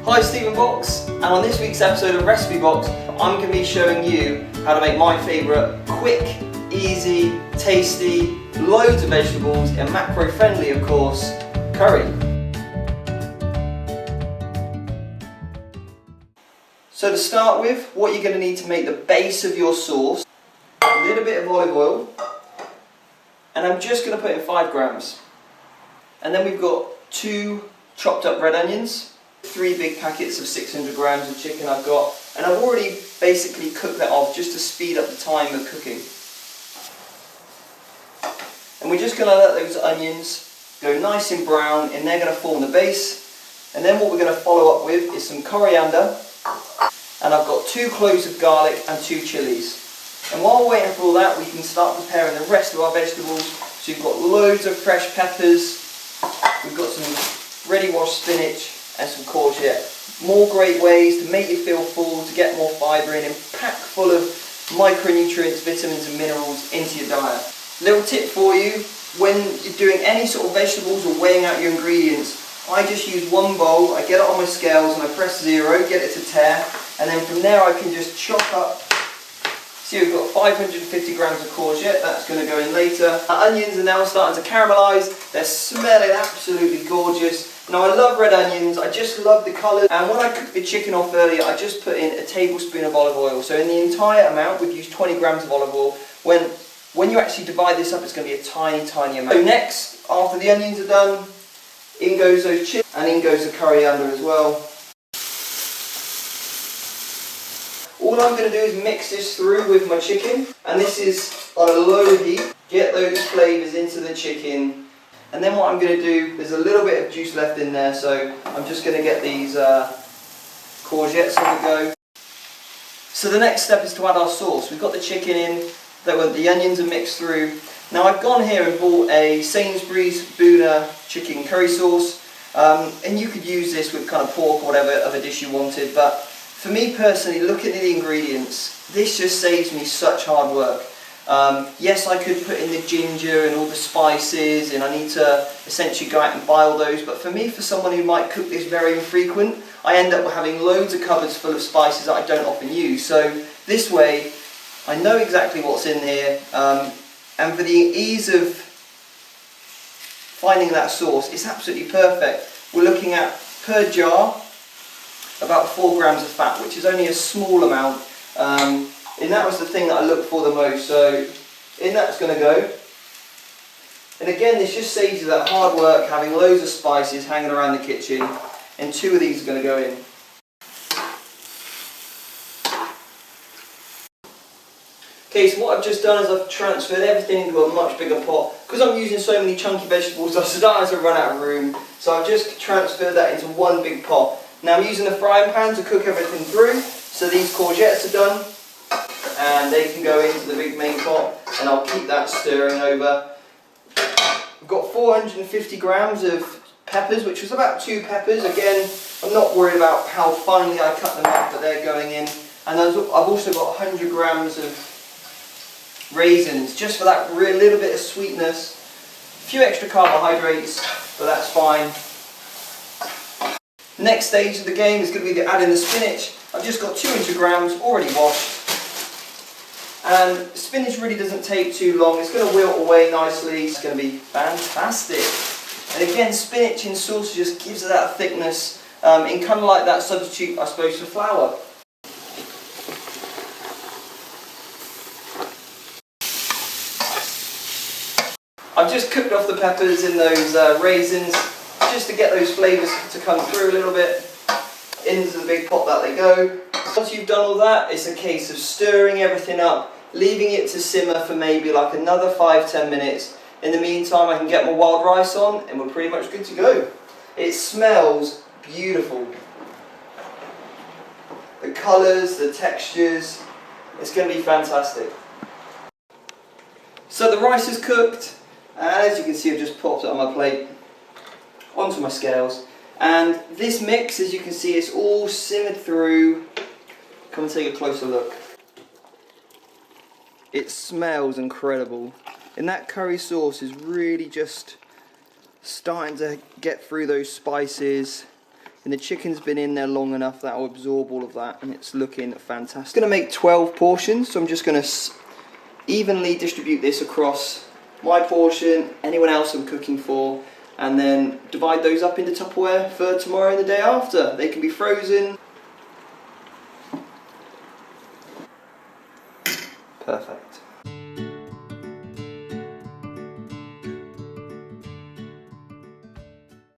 Hi, Stephen Box, and on this week's episode of Recipe Box, I'm going to be showing you how to make my favourite quick, easy, tasty, loads of vegetables and macro-friendly, of course, curry. So to start with, what you're going to need to make the base of your sauce, a little bit of olive oil, and I'm just going to put in 5 grams. And then we've got 2 chopped up red onions, 3 big packets of 600 grams of chicken I've got, and I've already basically cooked that off just to speed up the time of cooking. And we're just going to let those onions go nice and brown, and they're going to form the base. And then what we're going to follow up with is some coriander, and I've got 2 cloves of garlic and 2 chilies. And while we're waiting for all that, we can start preparing the rest of our vegetables. So you've got loads of fresh peppers, we've got some ready washed spinach and some courgette. More great ways to make you feel full, to get more fibre in, and packed full of micronutrients, vitamins and minerals into your diet. Little tip for you, when you're doing any sort of vegetables or weighing out your ingredients, I just use one bowl, I get it on my scales and I press 0, get it to tare, and then from there I can just chop up. See, we've got 550 grams of courgette, that's going to go in later. Our onions are now starting to caramelise, they're smelling absolutely gorgeous. Now I love red onions, I just love the colour, and when I cooked the chicken off earlier I just put in a tablespoon of olive oil. So in the entire amount we've used 20 grams of olive oil. When you actually divide this up, it's going to be a tiny amount. So next, after the onions are done, in goes those chilies and in goes the coriander as well. All I'm going to do is mix this through with my chicken, and this is on a low heat. Get those flavours into the chicken, and then what I'm going to do, there's a little bit of juice left in there, so I'm just going to get these courgettes on the go. So the next step is to add our sauce. We've got the chicken in, the onions are mixed through. Now I've gone here and bought a Sainsbury's Bhuna chicken curry sauce, and you could use this with kind of pork or whatever other dish you wanted, but for me personally, looking at the ingredients, this just saves me such hard work. Yes, I could put in the ginger and all the spices, and I need to essentially go out and buy all those, but for me, for someone who might cook this very infrequent, I end up having loads of cupboards full of spices that I don't often use. So this way, I know exactly what's in here, and for the ease of finding that sauce, it's absolutely perfect. We're looking at, per jar, about 4 grams of fat, which is only a small amount, and that was the thing that I looked for the most. So in that's going to go, and again this just saves you that hard work having loads of spices hanging around the kitchen, and 2 of these are going to go in. Okay, so what I've just done is I've transferred everything into a much bigger pot. Because I'm using so many chunky vegetables, I'm starting to run out of room, so I've just transferred that into one big pot. Now I'm using the frying pan to cook everything through, so these courgettes are done, and they can go into the big main pot, and I'll keep that stirring over. I've got 450 grams of peppers, which was about 2 peppers. Again, I'm not worried about how finely I cut them up, but they're going in. And I've also got 100 grams of raisins, just for that little bit of sweetness. A few extra carbohydrates, but that's fine. Next stage of the game is going to be adding the spinach. I've just got 200 grams already washed, and spinach really doesn't take too long. It's going to wilt away nicely. It's going to be fantastic. And again, spinach in sauce just gives it that thickness, in kind of like that substitute, I suppose, for flour. I've just cooked off the peppers in those raisins, just to get those flavours to come through a little bit. Into the big pot that they go. Once you've done all that, it's a case of stirring everything up, leaving it to simmer for maybe like another 5-10 minutes. In the meantime, I can get my wild rice on, and we're pretty much good to go. It smells beautiful. The colours, the textures, it's going to be fantastic. So the rice is cooked, and as you can see, I've just popped it on my plate, onto my scales. And this mix, as you can see, it's all simmered through. Come and take a closer look. It smells incredible. And that curry sauce is really just starting to get through those spices. And the chicken's been in there long enough that will absorb all of that, and it's looking fantastic. I'm going to make 12 portions, so I'm just going to evenly distribute this across my portion, anyone else I'm cooking for, and then divide those up into Tupperware for tomorrow and the day after. They can be frozen. Perfect.